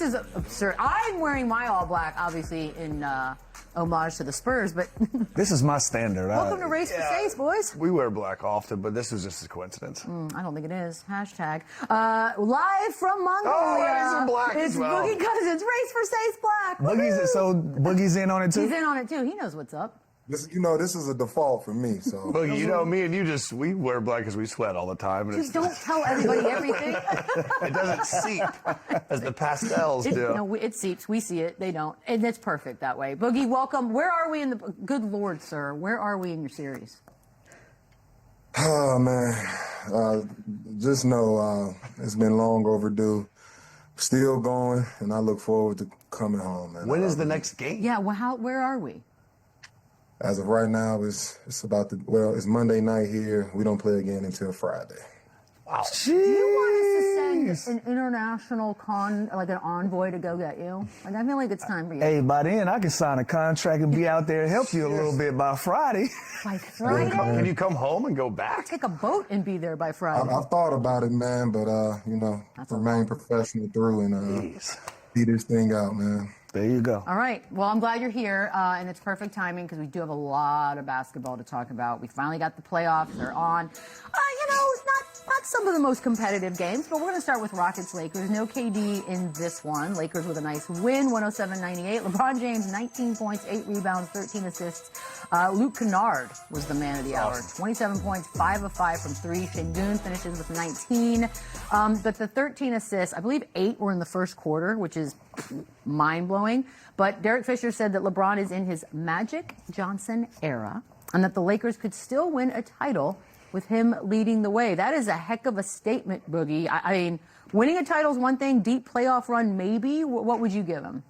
is absurd. I'm wearing my all black, obviously, in homage to the Spurs, but this is my standard. Welcome to Race for Safe, boys. We wear black often, but this was just a coincidence. I don't think it is. Hashtag. Live from Mongolia. He's in black it's as well. Boogie Cousins. Race for Safe black. Boogie's in on it too? He's in on it too. He knows what's up. This is a default for me. So Boogie, you know, me and you we wear black because we sweat all the time. And just don't tell everybody everything. It doesn't seep as the pastels do. No, it seeps. We see it. They don't. And it's perfect that way. Boogie, welcome. Where are we in the... Good Lord, sir. Where are we in your series? Oh, man. Just know it's been long overdue. Still going, and I look forward to coming home, man. When is the next game? Yeah, well, where are we? As of right now, it's Monday night here. We don't play again until Friday. Wow. Do you want us to send an international like an envoy to go get you? Like, I feel like it's time for you. Hey, by then I can sign a contract and be out there and help you a little bit by Friday. By Friday? Can you come home and go back? Take a boat and be there by Friday. I've thought about it, man, but remain professional through and see this thing out, man. There you go. All right. Well, I'm glad you're here, and it's perfect timing because we do have a lot of basketball to talk about. We finally got the playoffs. They're on. Not some of the most competitive games, but we're going to start with Rockets-Lakers. No KD in this one. Lakers with a nice win, 107-98. LeBron James, 19 points, 8 rebounds, 13 assists. Luke Kennard was the man of the hour. 27 points, 5 of 5 from 3. Şengün finishes with 19. But the 13 assists, I believe 8 were in the first quarter, which is mind-blowing. But Derek Fisher said that LeBron is in his Magic Johnson era and that the Lakers could still win a title with him leading the way. That is a heck of a statement, Boogie. I mean, winning a title is one thing, deep playoff run maybe. What would you give him?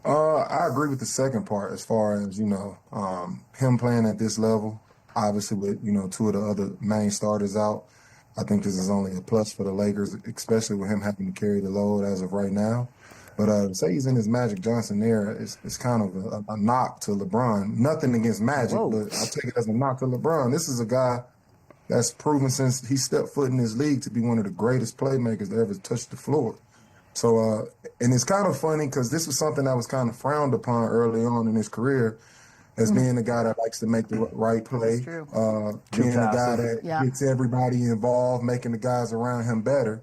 I agree with the second part as far as, him playing at this level, obviously with, 2 of the other main starters out. I think this is only a plus for the Lakers, especially with him having to carry the load as of right now. But say he's in his Magic Johnson era, it's kind of a knock to LeBron. Nothing against Magic, but I take it as a knock to LeBron. This is a guy that's proven since he stepped foot in this league to be one of the greatest playmakers to ever touch the floor. So, and it's kind of funny because this was something that was kind of frowned upon early on in his career as being the guy that likes to make the right play, being the guy that gets everybody involved, making the guys around him better.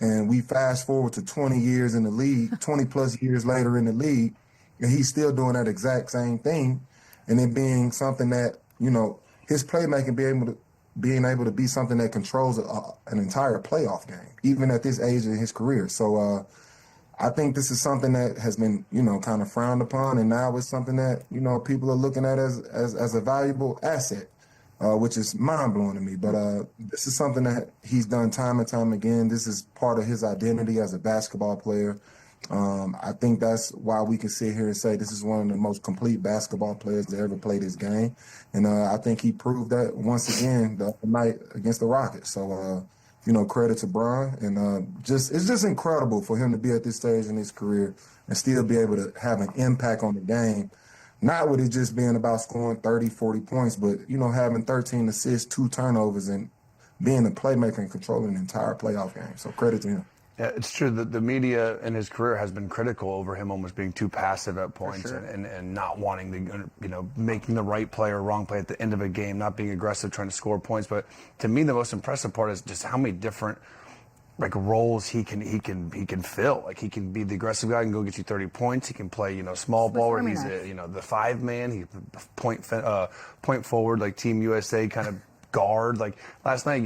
And we fast forward to 20 years in the league, 20 plus years later in the league, and he's still doing that exact same thing. And it being something that, his playmaking being able to be something that controls an entire playoff game, even at this age in his career. So I think this is something that has been, kind of frowned upon, and now it's something that, people are looking at as a valuable asset, which is mind-blowing to me. But this is something that he's done time and time again. This is part of his identity as a basketball player. I think that's why we can sit here and say this is one of the most complete basketball players to ever play this game. And I think he proved that once again the other night against the Rockets. So, credit to Bron. And it's just incredible for him to be at this stage in his career and still be able to have an impact on the game. Not with it just being about scoring 30, 40 points, but, having 13 assists, 2 turnovers, and being a playmaker and controlling the entire playoff game. So credit to him. Yeah, it's true that the media in his career has been critical over him almost being too passive at points and not wanting to, making the right play or wrong play at the end of a game, not being aggressive, trying to score points. But to me, the most impressive part is just how many different roles he can fill. Like, he can be the aggressive guy and go get you 30 points. He can play, small ball where he's the 5-man. He point forward like Team USA kind of guard. Like last night,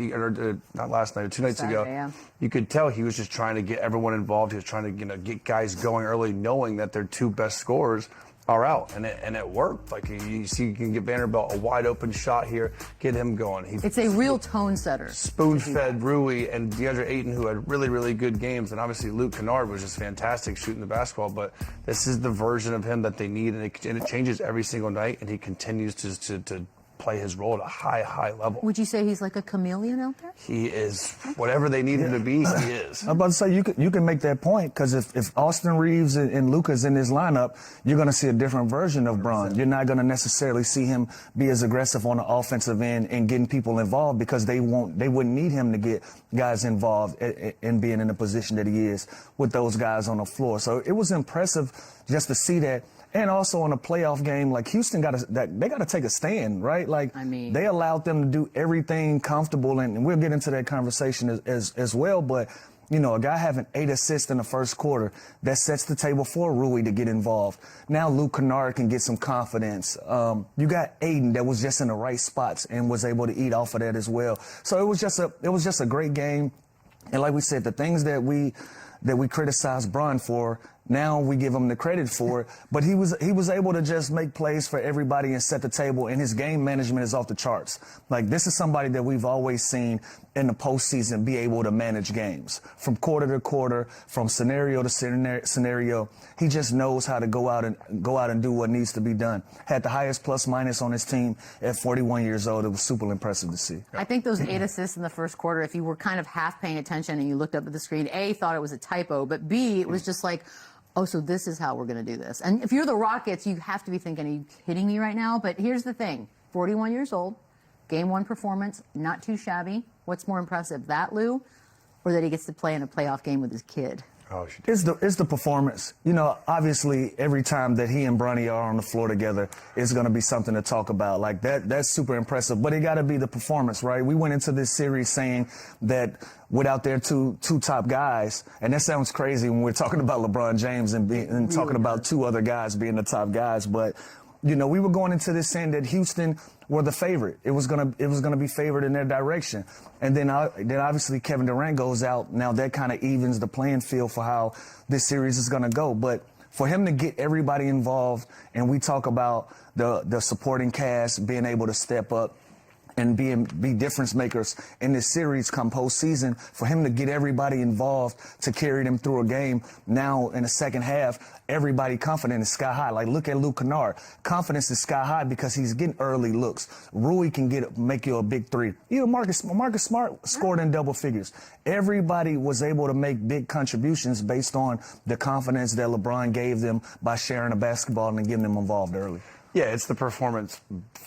not last night, 2 nights ago, you could tell he was just trying to get everyone involved. He was trying to get guys going early, knowing that their 2 best scorers are out, and it worked. Like, you see, you can get Vanderbilt a wide open shot here, get him going. It's a real tone setter. Spoon-fed Rui and DeAndre Ayton, who had really, really good games, and obviously Luke Kennard was just fantastic shooting the basketball. But this is the version of him that they need, and it changes every single night, and he continues to play his role at a high level. Would you say he's like a chameleon out there? He is whatever they need him to be. He is. I'm about to say you can make that point because if Austin Reeves and Luka's in his lineup, you're going to see a different version of Bron. You're not going to necessarily see him be as aggressive on the offensive end and getting people involved because they wouldn't need him to get guys involved in being in the position that he is with those guys on the floor. So it was impressive just to see that. And also in a playoff game, like Houston got to take a stand, right? Like, I mean, they allowed them to do everything comfortable, and we'll get into that conversation as well. But you know, a guy having 8 assists in the first quarter, that sets the table for Rui to get involved. Now Luke Kennard can get some confidence. You got Aiden that was just in the right spots and was able to eat off of that as well. So it was just a great game. And like we said, the things that we criticized Bron for, now we give him the credit for it. But he was able to just make plays for everybody and set the table, and his game management is off the charts. Like, this is somebody that we've always seen in the postseason be able to manage games from quarter to quarter, from scenario to scenario. He just knows how to go out and do what needs to be done. Had the highest plus minus on his team at 41 years old. It was super impressive to see. I think those 8 assists in the first quarter, if you were kind of half paying attention and you looked up at the screen, A, thought it was a typo, but B, it was just like, oh, so this is how we're going to do this. And if you're the Rockets, you have to be thinking, are you kidding me right now? But here's the thing, 41 years old, Game 1 performance, not too shabby. What's more impressive, that, Lou, or that he gets to play in a playoff game with his kid? Oh, it's the performance. You know, obviously, every time that he and Bronny are on the floor together, it's going to be something to talk about. Like, that's super impressive. But it got to be the performance, right? We went into this series saying that without their two top guys, and that sounds crazy when we're talking about LeBron James and talking about 2 other guys being the top guys, but you know, we were going into this saying that Houston were the favorite. It was gonna be favored in their direction. And then obviously Kevin Durant goes out. Now that kind of evens the playing field for how this series is gonna go. But for him to get everybody involved, and we talk about the supporting cast being able to step up and be difference makers in this series come postseason, for him to get everybody involved to carry them through a game. Now in the second half, everybody confident is sky high. Like, look at Luke Kennard. Confidence is sky high because he's getting early looks. Rui can make you a big 3. Even Marcus Smart scored in double figures. Everybody was able to make big contributions based on the confidence that LeBron gave them by sharing a basketball and getting them involved early. Yeah, it's the performance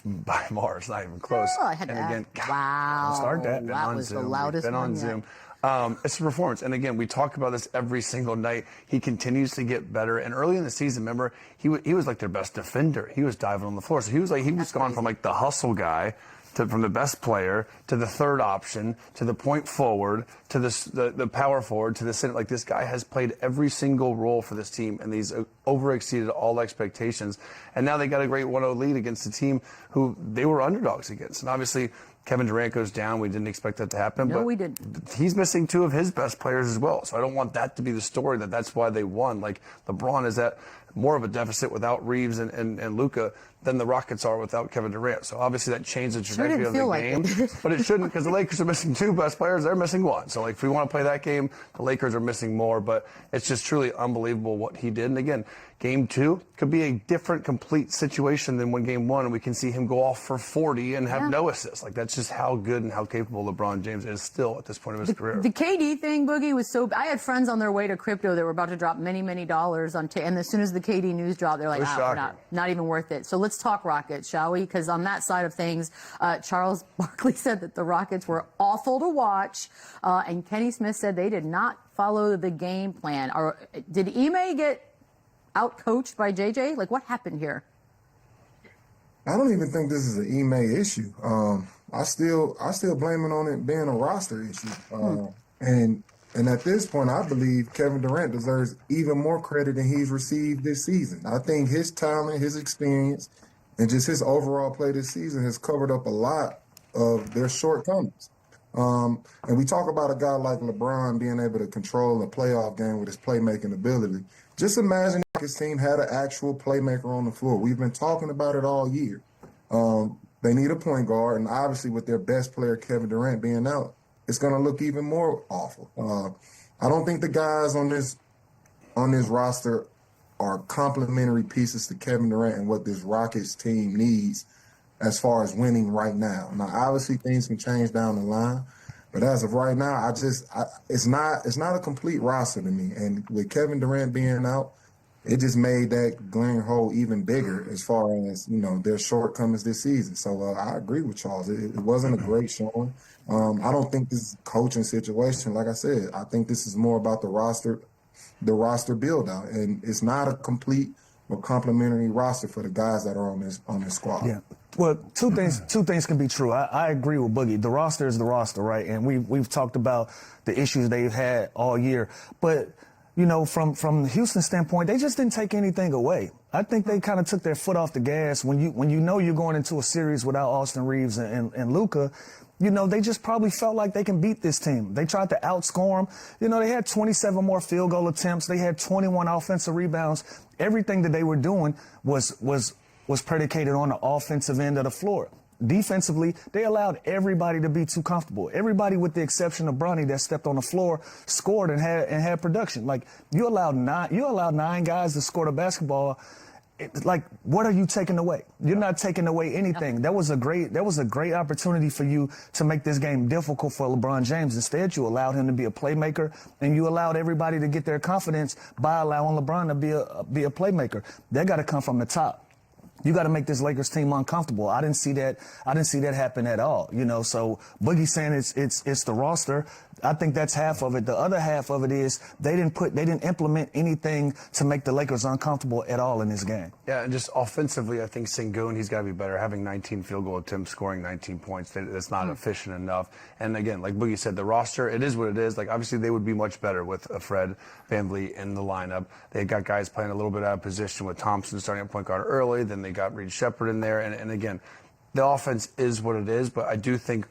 by Mars, it's not even close. Oh, I had and to again, wow. Start that. That was the loudest been on one Zoom. yet. It's the performance. And again, we talk about this every single night. He continues to get better. And early in the season, remember, he was like their best defender. He was diving on the floor. So he was gone from like the hustle guy from the best player to the third option to the point forward to the power forward to the center. Like, this guy has played every single role for this team, and he's overexceeded all expectations. And now they got a great 1-0 lead against a team who they were underdogs against. And obviously Kevin Durant goes down. We didn't expect that to happen. No, but we didn't. He's missing 2 of his best players as well. So I don't want that to be the story that's why they won. Like, LeBron is at more of a deficit without Reeves and Luka than the Rockets are without Kevin Durant. So obviously that changed the trajectory of the game. But it shouldn't, because the Lakers are missing 2 best players. They're missing 1. So, like, if we want to play that game, the Lakers are missing more. But it's just truly unbelievable what he did. And again, Game 2 could be a different, complete situation than when Game 1, and we can see him go off for 40 and have no assists. Like, that's just how good and how capable LeBron James is still at this point of his career. The KD thing, Boogie, was so... I had friends on their way to crypto that were about to drop many, many dollars on... and as soon as the KD news dropped, they're like, we're not even worth it. So let's talk Rockets, shall we? Because on that side of things, Charles Barkley said that the Rockets were awful to watch, and Kenny Smith said they did not follow the game plan. Did Ime get out-coached by JJ? Like, what happened here? I don't even think this is an Ime issue. I still blame it on it being a roster issue. And at this point, I believe Kevin Durant deserves even more credit than he's received this season. I think his talent, his experience, and just his overall play this season has covered up a lot of their shortcomings. And we talk about a guy like LeBron being able to control a playoff game with his playmaking ability. Just imagine if his team had an actual playmaker on the floor. We've been talking about it all year. They need a point guard, and obviously with their best player, Kevin Durant, being out, it's going to look even more awful. I don't think the guys on this roster are complementary pieces to Kevin Durant and what this Rockets team needs as far as winning right now. Now, obviously, things can change down the line, but as of right now, it's not a complete roster to me. And with Kevin Durant being out, it just made that glaring hole even bigger as far as, their shortcomings this season. So I agree with Charles. It wasn't a great showing. I don't think this is a coaching situation. Like I said, I think this is more about the roster build out, and it's not a complete or complementary roster for the guys that are on this squad. Yeah. Well, two things can be true. I agree with Boogie. The roster is the roster, right? And we've talked about the issues they've had all year. But, from the Houston standpoint, they just didn't take anything away. I think they kind of took their foot off the gas when you know you're going into a series without Austin Reeves and Luka. They just probably felt like they can beat this team. They tried to outscore them. They had 27 more field goal attempts. They had 21 offensive rebounds. Everything that they were doing was predicated on the offensive end of the floor. Defensively, they allowed everybody to be too comfortable. Everybody, with the exception of Bronny, that stepped on the floor, scored and had production. Like, you allowed 9 guys to score the basketball. Like, what are you taking away? You're not taking away anything. That was a great opportunity for you to make this game difficult for LeBron James. Instead, you allowed him to be a playmaker, and you allowed everybody to get their confidence by allowing LeBron to be a playmaker. That got to come from the top. You got to make this Lakers team uncomfortable. I didn't see that happen at all. So Boogie saying it's the roster. I think that's half of it. The other half of it is they didn't implement anything to make the Lakers uncomfortable at all in this game. Yeah, and just offensively, I think Sengun, he's got to be better. Having 19 field goal attempts, scoring 19 points, that's not efficient enough. And again, like Boogie said, the roster, it is what it is. Like, obviously, they would be much better with a Fred VanVleet in the lineup. They got guys playing a little bit out of position with Thompson starting at point guard early. Then they got Reed Shepherd in there. And again, the offense is what it is, but I do think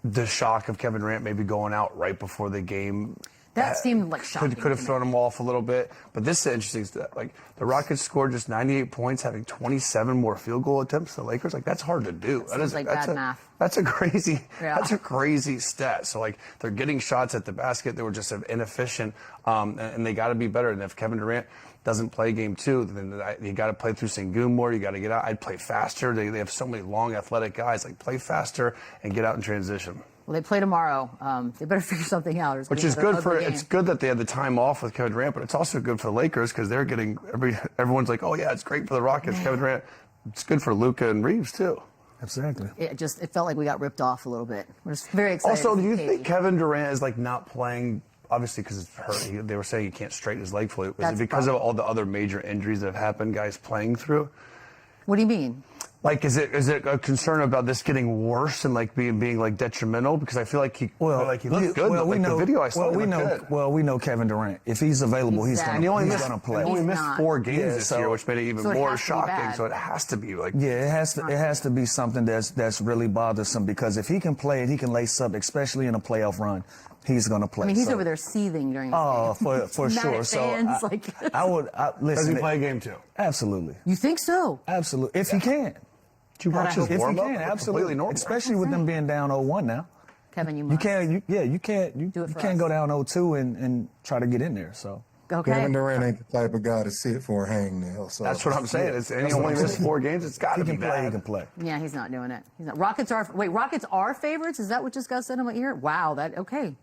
the shock of Kevin Durant maybe going out right before the game, that seemed like shocking. Could have thrown him off a little bit. But this is interesting. Like, the Rockets scored just 98 points, having 27 more field goal attempts than the Lakers. Like, that's hard to do. That's bad math. That's a crazy stat. So, like, they're getting shots at the basket. They were just inefficient, and they got to be better. And if Kevin Durant doesn't play game 2, then you got to play through Sengun more. You got to get out. I'd play faster. They have so many long, athletic guys. Like, play faster and get out in transition. Well, they play tomorrow. They better figure something out. Which is good it's good that they had the time off with Kevin Durant, but it's also good for the Lakers because they're getting everyone's like, oh yeah, it's great for the Rockets. Kevin Durant, it's good for Luka and Reeves too. Exactly. It felt like we got ripped off a little bit. We're just very excited. Also, do you think Kevin Durant is like not playing? Obviously, because it's hurt. They were saying he can't straighten his leg fully. Was it because of all the other major injuries that have happened, guys playing through? What do you mean? Like, is it a concern about this getting worse and like being like detrimental? Because I feel like he looked good. Well, the video I saw. We know Kevin Durant. If he's available, he's going to play. He only missed 4 games this year, which made it even more shocking. So it has to be like it has to be something that's really bothersome, because if he can play it, he can lace up, especially in a playoff run. He's going to play. I mean, he's over there seething during this game. For sure. So listen. Does he play game 2? Absolutely. You think so? Absolutely. If he can. Did you watch his warm-up? Absolutely. Normal. Especially with them being down 0-1 now. Kevin, you must. You can't go down 0-2 and try to get in there. So. Okay. Kevin Durant ain't the type of guy to sit for a hangnail. So that's what I'm saying. And he only missed 4 games. It's got to be bad. He can play. Yeah, he's not doing it. Rockets are favorites? Is that what just got said in my ear? Wow. Okay.